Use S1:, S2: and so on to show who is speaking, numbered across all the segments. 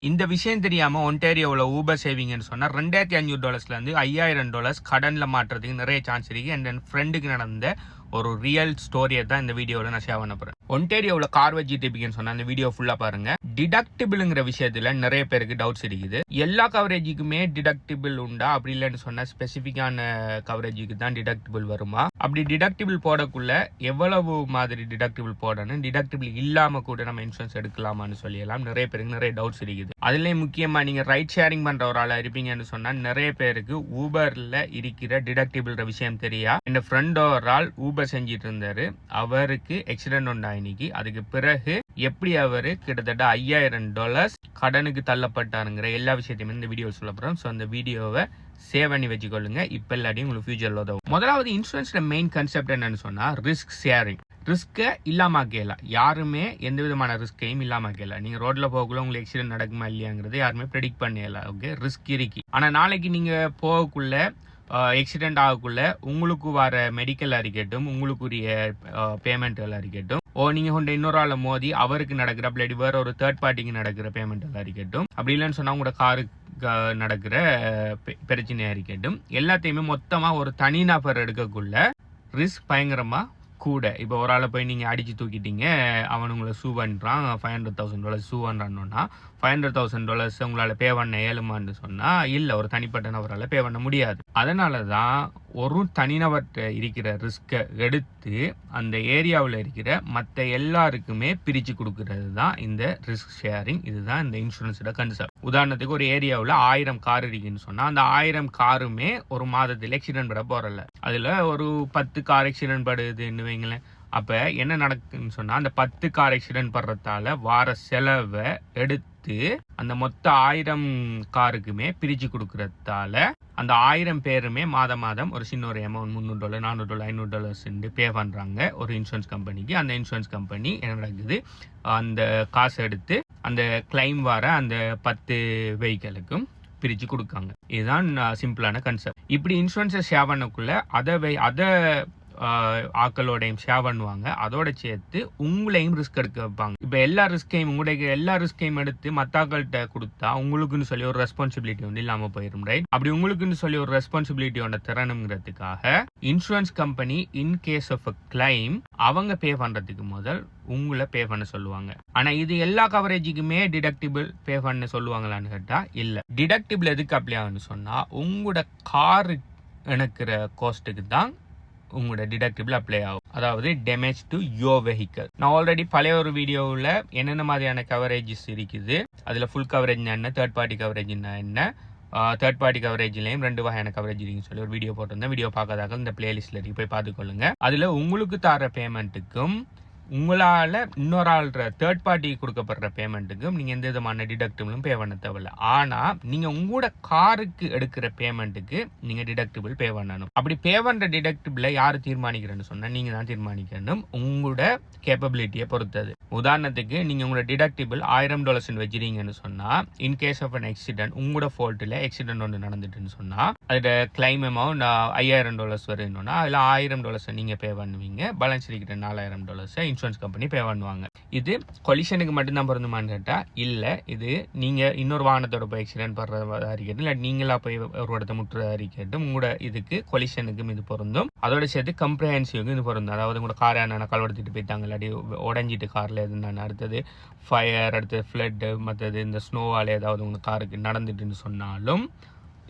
S1: இந்த விஷயம் தெரியாம ஒன்டாரியோவில் ஊபர் சேவிங்னு சொன்னா $2,500 $5,000 கடன்ல மாட்டுறதுக்கு நிறைய சான்ஸ் இருக்கு. என் ஃப்ரெண்டுக்கு நடந்த ஒரு ரியல் ஸ்டோரியை தான் இந்த வீடியோவில் நான் ஷேர் பண்ண போறேன். ஒன்டாரியோவில் கார் வச்சுட்டு சொன்னா அந்த வீடியோ ஃபுல்லா பாருங்க. டிடக்டிபிள்ங்கிற விஷயத்துல நிறைய பேருக்கு டவுட்ஸ் இருக்குது. எல்லா கவரேஜுக்குமே டிடக்டிபிள் உண்டா, அப்படி இல்லைன்னு சொன்னா ஸ்பெசிஃபிக்கான கவரேஜுக்கு தான் டிடக்டிபிள் வருமா, அப்படி டிடக்டிபிள் போடக்குள்ள எவ்வளவு மாதிரி டிடக்டிபிள் போடணும், டிடக்டிபிள் இல்லாம கூட நம்ம இன்சூரன்ஸ் எடுக்கலாமான்னு சொல்லலாம். நிறைய பேருக்கு நிறைய டவுட்ஸ் இருக்குது. அதுலயும் முக்கியமா நீங்க ரைட் ஷேரிங் பண்ற ஒரு ஆளா இருப்பீங்கன்னு சொன்னா நிறைய பேருக்கு ஊபர்ல இருக்கிற டிடக்டிபிள் விஷயம் தெரியா. என் ஃப்ரெண்ட் ஒரு ஆள் ஊபர் செஞ்சிட்டு இருந்தாரு. அவருக்கு ஆக்சிடென்ட் உண்டா இன்னைக்கு. அதுக்கு பிறகு எப்படி அவரு கிட்டத்தட்ட $5,000 கடனுக்கு தள்ளப்பட்டாருங்கிற எல்லா விஷயத்தையுமே இந்த வீடியோ சொல்ல போறோம். ஸோ அந்த வீடியோவை சேவ் பண்ணி வச்சுக்கொள்ளுங்க. இப்ப இல்லாட்டியும் உங்களுக்கு ஃபியூச்சர்ல உதவும். முதலாவது இன்சூரன்ஸ்ல மெயின் கான்செப்ட் என்னன்னு சொன்னா ரிஸ்க் ஷேரிங். ரிஸ்க்கை இல்லாமக்கல, யாருமே எந்த விதமான ரிஸ்கையும் இல்லாமக்கல. நீங்க ரோட்ல போகக்குள்ள உங்களுக்கு ஆக்சிடென்ட் நடக்குமா இல்லையாங்கிறது யாருமே ப்ரெடிக்ட் பண்ணல. ஓகே, ரிஸ்க் இருக்கு. ஆனா நாளைக்கு நீங்க போகக்குள்ள ஆக்சிடென்ட் ஆகக்குள்ள உங்களுக்கு வர மெடிக்கல் அறிக்கட்டும், உங்களுக்குரிய பேமெண்ட்கள் அறிக்கட்டும், நீங்க கொண்ட இன்னொரு ஆளை மோதி அவருக்கு நடக்கிற அப்படி வேற ஒரு தேர்ட் பார்ட்டிக்கு நடக்கிற பேமெண்ட் அறிக்கட்டும், அப்படி இல்லைன்னு சொன்னா உங்களோட காருக்கு நடக்கிற பிரச்சனை அறிக்கட்டும், எல்லாத்தையுமே மொத்தமா ஒரு தனிநபர் எடுக்கக்குள்ள ரிஸ்க் பயங்கரமா கூட. இப்போ ஒரு ஆளை போய் நீங்க அடிச்சு தூக்கிட்டீங்க, அவன் உங்களை சூ பண்றான், $500,000 சூ பண்றான்னா $500,000 உங்களால பே பண்ண இயலுமான்னு சொன்னா இல்ல, ஒரு தனிப்பட்ட நபரால பே பண்ண முடியாது. அதனாலதான் ஒரு தனிநபர்கிட்ட இருக்கிற ரிஸ்கை எடுத்து அந்த ஏரியாவில் இருக்கிற மற்ற எல்லாருக்குமே பிரிச்சு கொடுக்கறது தான் இந்த ரிஸ்க் ஷேரிங். இதுதான் இந்த இன்சூரன்ஸோட கன்செப்ட். உதாரணத்துக்கு ஒரு ஏரியாவில் 1000 கார் இருக்குன்னு சொன்னா அந்த 1000 காருமே ஒரு மாதத்தில் ஆக்சிடென்ட் பட போறல. அதுல ஒரு 10 கார் ஆக்சிடென்ட் படுதுன்னு வைங்களேன். அப்ப என்ன நடக்குன்னு சொன்னா அந்த 10 கார் ஆக்சிடென்ட் படுறதால வார செலவை எடுத்து அந்த மொத்த 1000 காருக்குமே பிரிச்சு கொடுக்கறதால அந்த 1000 பேருமே மாதம் ஒரு சின்ன ஒரு அமௌண்ட் $300, $400, $500 பே பண்றாங்க ஒரு இன்சூரன்ஸ் கம்பெனிக்கு. அந்த இன்சூரன்ஸ் கம்பெனி என்ன நடக்குது, அந்த காசை எடுத்து அந்த கிளைம் வர அந்த 10 வெஹிக்கிளுக்கும் பிரிச்சு கொடுக்காங்க. இதுதான் சிம்பிளான கான்செப்ட். இப்படி இன்சூரன்ஸை ஷேர் பண்ணக்குள்ள அதை ஆக்களோடையும் ஷேர் பண்ணுவாங்க. அதோட சேர்த்து உங்களையும் ரிஸ்க் எடுக்க வைப்பாங்க. இப்ப எல்லா ரிஸ்கையும் எடுத்து மத்தாக்கள்கிட்ட கொடுத்தா உங்களுக்குன்னு சொல்லி ஒரு ரெஸ்பான்சிபிலிட்டி ஒன்று இல்லாம போயிடும். ரைட்? அப்படி உங்களுக்குன்னு சொல்லி ஒரு ரெஸ்பான்சிபிலிட்டி ஒன்று தரணுங்கிறதுக்காக insurance company in case of a claim அவங்க பே பண்றதுக்கு முதல் உங்களை பே பண்ண சொல்லுவாங்க. ஆனா இது எல்லா கவரேஜுக்குமே டிடக்டிபிள் பே பண்ண சொல்லுவாங்களான்னு கேட்டா இல்ல. டிடக்டிபிள் எதுக்கு அப்ளை ஆகுன்னு சொன்னா உங்களோட காரு எனக்குற காஸ்ட்டுக்கு தான் உங்களோட டிடக்டிபிள் அப்ளை ஆகும். அதாவது டேமேஜ் டு யோர் வெஹிக்கிள். நான் ஆல்ரெடி பழைய ஒரு வீடியோவில் என்னென்ன மாதிரியான கவரேஜஸ் இருக்குது, அதுல ஃபுல் கவரேஜ் என்ன, தேர்ட் பார்ட்டி கவரேஜ் என்ன, தேர்ட் பார்ட்டி கவரேஜ்லயும் 2 வகையான கவரேஜ் இருக்குன்னு சொல்லி ஒரு வீடியோ போட்டிருந்தேன். வீடியோ பார்க்காதாக்க இந்த பிளேலிஸ்ட்ல இருக்கு, போய் பார்த்துக்கொள்ளுங்க. அதுல உங்களுக்கு தர பேமெண்ட்டுக்கும் உங்களால இன்னொரு ஆள் தேர்ட் பார்ட்டி கொடுக்கப்படுற பேமெண்ட்டுக்கும் நீங்க எந்த விதமான டிடக்டிபிளும் பே பண்ண தேவையில்ல. ஆனா நீங்க உங்களோட காருக்கு எடுக்கிற பேமெண்ட்டுக்கு நீங்க டிடக்டிபிள் பே பண்ணணும். அப்படி பே பண்ற டிடக்டிபிளை யாரு தீர்மானிக்கிறேன்னு சொன்னா நீங்க தான் தீர்மானிக்கணும், உங்களோட கேப்பபிலிட்டியை பொறுத்தது. உதாரணத்துக்கு நீங்க உங்களோட டிடக்டிபிள் $1000 வச்சிருக்கீங்கன்னு சொன்னா in case of an accident, உங்களோட ஃபால்ட்ல ஆக்சிடென்ட் ஒன்று நடந்துட்டுன்னு சொன்னா அதோட கிளைம் அமௌண்ட் $5,000 வரும்னா அதுல $1,000 நீங்க பே பண்ணுவீங்க. பேலன்ஸ் இருக்கிற $4,000 இன்சூரன்ஸ் கம்பெனி பே பண்ணுவாங்க. இது கொலிஷனுக்கு மட்டும்தான் பொருந்துமான்னு கேட்டா இல்ல. இது நீங்க இன்னொரு வாகனத்தோட போய் ஆக்சிடென்ட் பண்றதா இருக்கட்டும், இல்ல நீங்களா போய் ஒரு இடத்த முற்றுறதா இருக்கட்டும், உங்களோட இதுக்கு கொலிஷனுக்கும் இது பொருந்தும். அதோட சேர்த்து கம்ப்ரஹென்சிவ்க்கும் இது பொருந்தும். அதாவது உங்களோட காரை என்ன கல்வெடுத்துட்டு போயிட்டாங்க, இல்லாட்டி உடஞ்சிட்டு கார்ல எதுனா, அடுத்தது ஃபயர், அடுத்தது ஃப்ளட், மற்றது இந்த ஸ்னோவால் ஏதாவது உங்க காருக்கு நடந்துட்டுன்னு சொன்னாலும்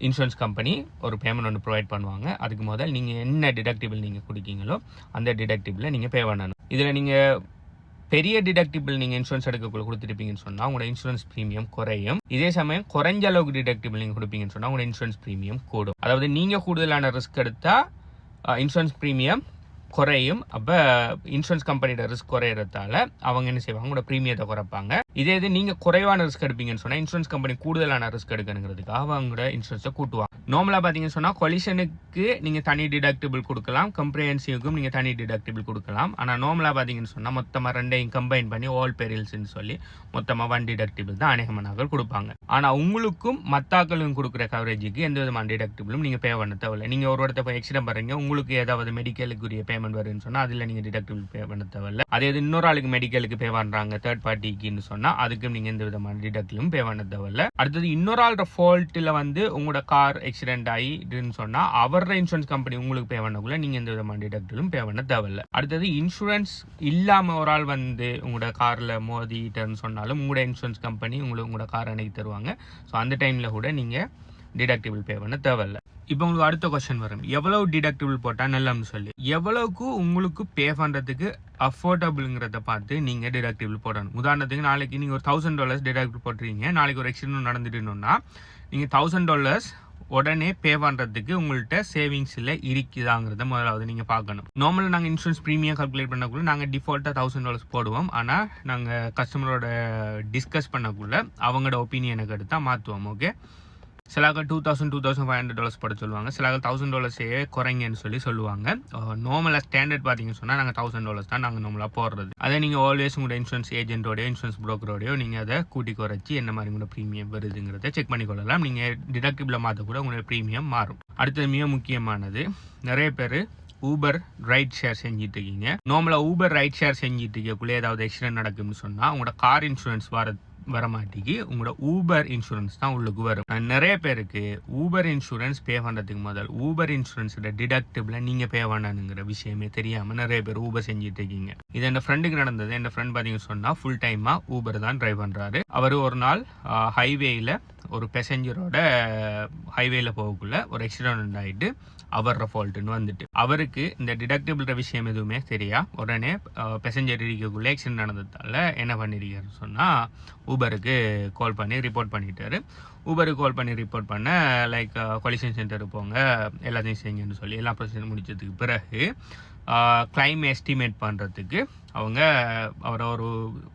S1: இன்சூரன்ஸ் கம்பெனி ஒரு பேமெண்ட் ஒன்று ப்ரொவைட் பண்ணுவாங்க. அதுக்கு முதல் நீங்க என்ன டிடக்டிபிள் நீங்க கொடுக்கீங்களோ அந்த டிடக்டிபிளை நீங்க பே பண்ணணும். இதுல நீங்க பெரிய டிடக்டிபிள் நீங்க இன்சூரன்ஸ் எடுக்கக்குள்ள கொடுத்துருப்பீங்கன்னு சொன்னா உங்களோட இன்சூரன்ஸ் பிரீமியம் குறையும். இதே சமயம் குறைஞ்ச அளவுக்கு டிடக்டிபிள் நீங்க கொடுப்பீங்கன்னு சொன்னா உங்களோட இன்சூரன்ஸ் பிரீமியம் கூடும். அதாவது நீங்க கூடுதலான ரிஸ்க் எடுத்தா இன்சூரன்ஸ் பிரீமியம் குறையும். அப்ப இன்சூரன்ஸ் கம்பெனியோட ரிஸ்க் குறையறதால அவங்க என்ன செய்வாங்க, உங்களோட பிரீமியத்தை குறைப்பாங்க. இதே இது நீங்க குறைவான ரிஸ்க் எடுப்பீங்கன்னு சொன்னா இன்சூரன்ஸ் கம்பெனி கூடுதலான ரிஸ்க் எடுக்கணுங்கிறதுக்காக அவங்களோட இன்சூரன்ஸை கூட்டுவாங்க. நார்மலா பாத்தீங்கன்னு சொன்னா கொலிஷனுக்கு நீங்க தனி டிடக்டிபிள் கொடுக்கலாம், கம்ப்ரிஹென்சிவ்க்கும் நீங்க தனி டிடக்டிபிள் கொடுக்கலாம். ஆனா நார்மலா பாத்தீங்கன்னு சொன்னா மொத்தமா ரெண்டையும் கம்பைன் பண்ணி ஆல் பெரில்ஸ்ன்னு சொல்லி மொத்தமா 1 டிடக்டிபிள் தான் அநேகமானவர்கள் கொடுப்பாங்க. ஆனா உங்களுக்கும் மத்தாக்களும் கொடுக்குற கவரேஜுக்கு எந்த விதமான டிடக்டிபிளும் நீங்க பே பண்ண தேவையில்லை. நீங்க ஒரு இடத்த போய் ஆக்சிடென்ட் பண்றீங்க, உங்களுக்கு ஏதாவது மெடிக்கலுக்குரிய கிளைமேட் வருதுன்னு சொன்னால் அதில் நீங்கள் டிடக்டிபிள் பே பண்ண தேவையில்ல. அதே இது இன்னொரு ஆளுக்கு மெடிக்கலுக்கு பே பண்ணுறாங்க தேர்ட் பார்ட்டிக்குன்னு சொன்னால் அதுக்கும் நீங்கள் எந்த விதமான டிடக்டிலும் பே பண்ண தேவையில்ல. அடுத்தது இன்னொரு ஆளோட ஃபால்ட்டில் வந்து உங்களோட கார் ஆக்சிடென்ட் ஆகிடுன்னு சொன்னால் அவரோட இன்சூரன்ஸ் கம்பெனி உங்களுக்கு பே பண்ணக்குள்ள நீங்கள் எந்த விதமான டிடக்டிலும் பே பண்ண தேவையில்ல. அடுத்தது இன்சூரன்ஸ் இல்லாமல் ஒரு ஆள் வந்து உங்களோட காரில் மோதிட்டேன்னு சொன்னாலும் உங்களோட இன்சூரன்ஸ் கம்பெனி உங்களோட கார் அன்னைக்கு தருவாங்க. ஸோ அந்த டைமில் கூட நீங்கள் டிடக்டிபிள் பே பண்ண தேவையில்லை. இப்போ உங்களுக்கு அடுத்த கொஸ்டின் வரும், எவ்வளவு டிடக்டிபிள் போட்டால் நல்லன்னு சொல்லி. எவ்வளவுக்கு உங்களுக்கு பே பண்ணுறதுக்கு அஃபோர்டபுளுங்கிறத பார்த்து நீங்கள் டிடக்டிபிள் போடணும். உதாரணத்துக்கு நாளைக்கு நீங்கள் ஒரு $1000 டிடக்டிபிள் போட்டுறீங்க, நாளைக்கு ஒரு ஆக்சிடென்ட் நடந்துட்டுன்னா நீங்கள் $1000 உடனே பே பண்ணுறதுக்கு உங்கள்கிட்ட சேவிங்ஸில் இருக்குதாங்கிறத முதலாவது நீங்கள் பார்க்கணும். நார்மலாக நாங்கள் இன்சூரன்ஸ் ப்ரீமியம் கால்குலேட் பண்ணக்குள்ள நாங்கள் டிஃபால்ட்டாக $1000 போடுவோம். ஆனால் நாங்கள் கஸ்டமரோட டிஸ்கஸ் பண்ணக்குள்ள அவங்களோட ஒப்பீனியனுக்கு எடுத்தால் மாற்றுவோம். ஓகே, சிலாக்கள் $2,500 போட சொல்லுவாங்க, சிலாக்கள் $1,000 குறைங்கன்னு சொல்லுவாங்க. நார்மலாக ஸ்டாண்டர்ட் பார்த்தீங்கன்னு சொன்னால் நாங்கள் $1,000 தான் நாங்கள் நார்மலாக போடுறது. அதே நீங்கள் ஆல்வேஸ் உங்களோட இன்சூரன்ஸ் ஏஜென்ட்டோடையோ இன்சூரன்ஸ் புரோக்கரோடையோ நீங்கள் அதை கூட்டி குறைச்சி என்ன மாதிரி உங்களோட ப்ரீமியம் வருதுங்கிறத செக் பண்ணிக்கொள்ளலாம். நீங்கள் டிடக்டிபிள் மாற்ற கூட உங்களோட ப்ரீமியம் மாறும். அடுத்தது மிக முக்கியமானது, நிறைய பேர் ஊபர் ரைட் ஷேர் செஞ்சுட்டு இருக்கீங்க. நார்மலாக ஊபர் ரைட் ஷேர் செஞ்சுட்டு இருக்கக்குள்ளே ஏதாவது ஆக்சிடென்ட் நடக்கும்னு சொன்னால் உங்களோட கார் இன்சூரன்ஸ் வரமாட்டிக்கு உங்களோட ஊபர் இன்சூரன்ஸ் தான் உள்ளுக்கு வரும். நிறைய பேருக்கு ஊபர் இன்சூரன்ஸ் பே பண்ணுறதுக்கு முதல் ஊபர் இன்சூரன்ஸோட டிடக்டிபிளை நீங்கள் பே பண்ணணுங்கிற விஷயமே தெரியாமல் நிறைய பேர் ஊபர் செஞ்சுட்டு இருக்கீங்க. இது என் ஃப்ரெண்டுக்கு நடந்தது. என் ஃப்ரெண்ட் பார்த்தீங்கன்னு சொன்னால் ஃபுல் டைமாக ஊபர் தான் ட்ரைவ் பண்ணுறாரு. அவர் ஒரு நாள் ஹைவேயில் ஒரு பேசஞ்சரோட ஹைவேல போகக்குள்ள ஒரு ஆக்சிடென்ட் ஆகிட்டு அவரோட ஃபால்ட்டுன்னு வந்துட்டு அவருக்கு இந்த டிடக்டிபிள் விஷயம் எதுவுமே தெரியா. உடனே பேசஞ்சர் இருக்கக்குள்ளே ஆக்சிடென்ட் நடந்ததால என்ன பண்ணிருக்காருன்னு சொன்னால் ஊபருக்கு கால் பண்ணி ரிப்போர்ட் பண்ணிட்டாரு. ஊபருக்கு கால் பண்ணி ரிப்போர்ட் பண்ண லைக் கொலிஷன் சென்டருக்கு போங்க எல்லாத்தையும் செய்யுங்கன்னு சொல்லி எல்லா ப்ரொசீஜர் முடிச்சதுக்கு பிறகு கிளைம் எஸ்டிமேட் பண்ணுறதுக்கு அவங்க அவரை ஒரு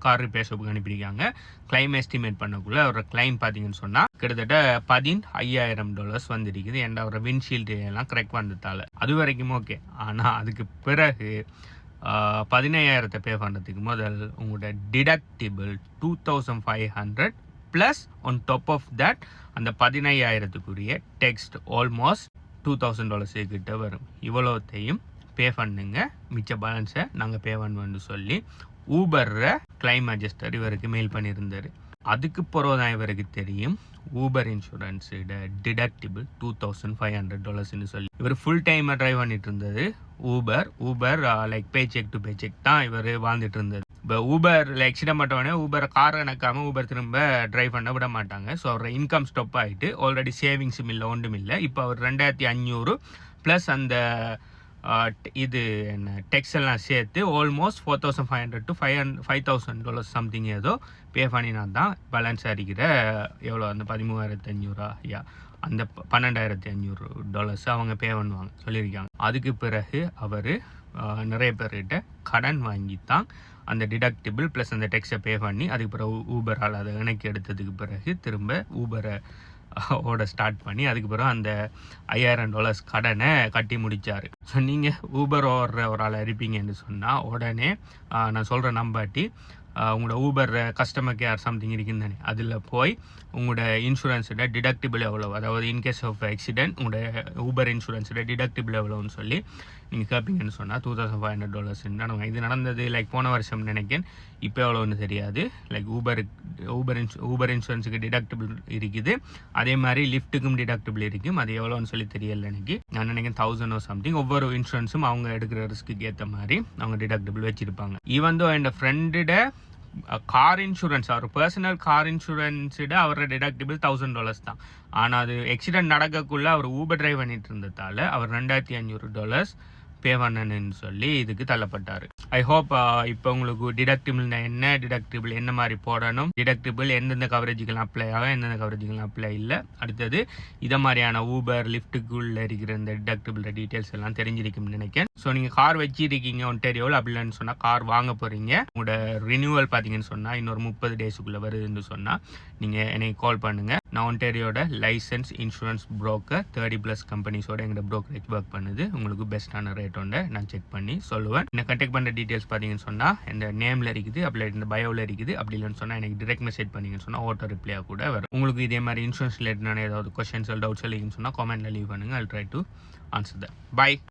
S1: கார் ரிப்பேர் ஷாப்புக்கு அனுப்பியிருக்காங்க. கிளைம் எஸ்டிமேட் பண்ணக்குள்ள அவரோட கிளைம் பார்த்தீங்கன்னு சொன்னால் கிட்டத்தட்ட $15,000 வந்துருக்குது. ஏன்னா அவரை விண்ட்ஷீல்டு எல்லாம் கரெக்ட் வந்ததால அது வரைக்கும் ஓகே. ஆனால் அதுக்கு பிறகு 15,000 பே பண்ணுறதுக்கு முதல் உங்களோட deductible 2,500 plus on top of that அந்த 15,000க்குரிய டெக்ஸ்ட் ஆல்மோஸ்ட் $2,000 கிட்ட வரும். இவ்வளோத்தையும் பே பண்ணுங்க, மிச்ச பேலன்ஸை நாங்கள் பே பண்ணுவோன்னு சொல்லி ஊபர்ற கிளைம் அட்ஜஸ்டர் இவருக்கு மெயில் பண்ணியிருந்தார். அதுக்கு பிறகு தான் இவருக்கு தெரியும் ஊபர் இன்சூரன்ஸோட டிடக்டிபிள் $2,500 சொல்லி. இவர் ஃபுல் டைமாக ட்ரைவ் பண்ணிட்டு இருந்தது Uber like pay check to pay check தான் இவர் வாழ்ந்துட்டு இருந்தது. இப்போ ஊபர் ஆக்சிடென்ட் மட்டும் ஊபர் கார் கணக்காமல் ஊபர் திரும்ப ட்ரைவ் பண்ண விட மாட்டாங்க. ஸோ அவரோட இன்கம் ஸ்டாப் ஆகிட்டு ஆல்ரெடி சேவிங்ஸும் இல்லை ஒன்றும் இல்லை. இப்போ அவர் 2,500 ப்ளஸ் அந்த இது என்ன டெக்ஸ் எல்லாம் சேர்த்து ஆல்மோஸ்ட் $4,500 to $5,000 சம்திங் ஏதோ பே பண்ணினா தான் பேலன்ஸ் அடிக்கிற எவ்வளோ அந்த 13,500 அந்த $12,500 அவங்க பே பண்ணுவாங்க சொல்லியிருக்காங்க. அதுக்கு பிறகு அவர் நிறைய பேர்கிட்ட கடன் வாங்கி தான் அந்த டிடக்டிபிள் ப்ளஸ் அந்த டெக்ஸை பே பண்ணி அதுக்கு பிறகு ஊபரால் அதை இணைக்கி எடுத்ததுக்கு பிறகு திரும்ப ஊபரை ஓட ஸ்டார்ட் பண்ணி அதுக்கு பிறகு அந்த $5,000 கடனை கட்டி முடித்தார். ஸோ நீங்கள் ஊபர் ஓடுற ஒரு ஆள் இருப்பீங்கன்னு சொன்னால் உடனே நான் சொல்கிற நம்பாட்டி உங்களோட ஊபர் கஸ்டமர் கேர் சம்திங் இருக்குன்னு தானே அதில் போய் உங்களோட இன்சூரன்ஸோட டிடக்டிபிள் எவ்வளோ, அதாவது இன்கேஸ் ஆஃப் ஆக்சிடென்ட் உங்களோட ஊபர் இன்சூரன்ஸோட டிடக்டிபிள் எவ்வளோன்னு சொல்லி நீங்கள் கேட்பீங்கன்னு சொன்னால் $2,500 இது நடந்தது லைக் போன வருஷம் நினைக்கிறேன். இப்போ எவ்வளோன்னு தெரியாது. லைக் ஊபர் இன்சூரன்ஸுக்கு டிடக்டிபிள் இருக்குது, அதே மாதிரி லிஃப்ட்டுக்கும் டிடக்டிபிள் இருக்கும். அது எவ்வளோன்னு சொல்லி தெரியல எனக்கு. நான் நினைக்கிறேன் 1,000 சம்திங். ஒவ்வொரு இன்சூரன்ஸும் அவங்க எடுக்கிற ரிஸ்க்கு ஏற்ற மாதிரி அவங்க டிடக்டிபிள் வச்சுருப்பாங்க. ஈவன் தோ என் ஃப்ரெண்டோட கார் இன்சூரன்ஸ் அவர் பர்சனல் கார் இன்சூரன்ஸோட அவரோட டிடக்டிபிள் $1,000 தான். ஆனால் அது ஆக்சிடென்ட் நடக்கக்குள்ள அவர் ஊபர் டிரைவ் பண்ணிட்டு இருந்ததால அவர் $2,500 பே பண்ணணுன்னு சொல்லி இதுக்கு தள்ளப்பட்டார். ஐ ஹோப் இப்போ உங்களுக்கு டிடக்டிபிள் என்ன, டிடக்டிபிள் என்ன மாதிரி போடணும், டிடக்டிபிள் எந்தெந்த கவரேஜுக்கெல்லாம் அப்ளை ஆகும், எந்தெந்த கவரேஜுக்கெல்லாம் அப்ளை இல்லை, அடுத்தது இதை மாதிரியான ஊபர் லிஃப்ட்டுக்குள்ளே இருக்கிற இந்த டிடக்டிபிள் டீட்டெயில்ஸ் எல்லாம் தெரிஞ்சிருக்கும்னு நினைக்கிறேன். ஸோ நீங்கள் கார் வச்சிருக்கீங்க ஒன்டேரியோவில் அப்படின்னு சொன்னால் கார் வாங்க போகிறீங்க, உங்களோட ரினியூவல் பார்த்தீங்கன்னு சொன்னால் இன்னொரு 30 டேஸுக்குள்ளே வருதுன்னு சொன்னால் நீங்கள் எனக்கு கால் பண்ணுங்கள். நான் ஒன்டேரியோட லைசன்ஸ் இன்சூரன்ஸ் புரோக்கர் 30+ கம்பெனிஸோட எங்களோட ப்ரோக்கரேஜ் ஒர்க் பண்ணுது. உங்களுக்கு பெஸ்ட்டான ரேட் ஒன்று நான் செக் பண்ணி சொல்லுவேன். என்ன கான்டாக்ட் பண்ணுற டீட்டெயில்ஸ் பார்த்தீங்கன்னு சொன்னால் இந்த நேமில் இருக்குது, அப்படி இந்த பயோவில் இருக்குது. அப்படி இல்லைன்னு சொன்னால் எனக்கு டிரெக்ட் மெசேஜ் பண்ணிங்கன்னு சொன்னால் ஆட்டோ ரிப்ளையாக கூட வரும். உங்களுக்கு இதே மாதிரி இன்சூரன்ஸ் ரிலேட்டடான ஏதாவது கொஸ்டின்ஸ் டவுட்ஸ் இல்லைன்னு சொன்னால் கமெண்ட்டில் லீவ் பண்ணுங்கள். I'll try to answer that. Bye.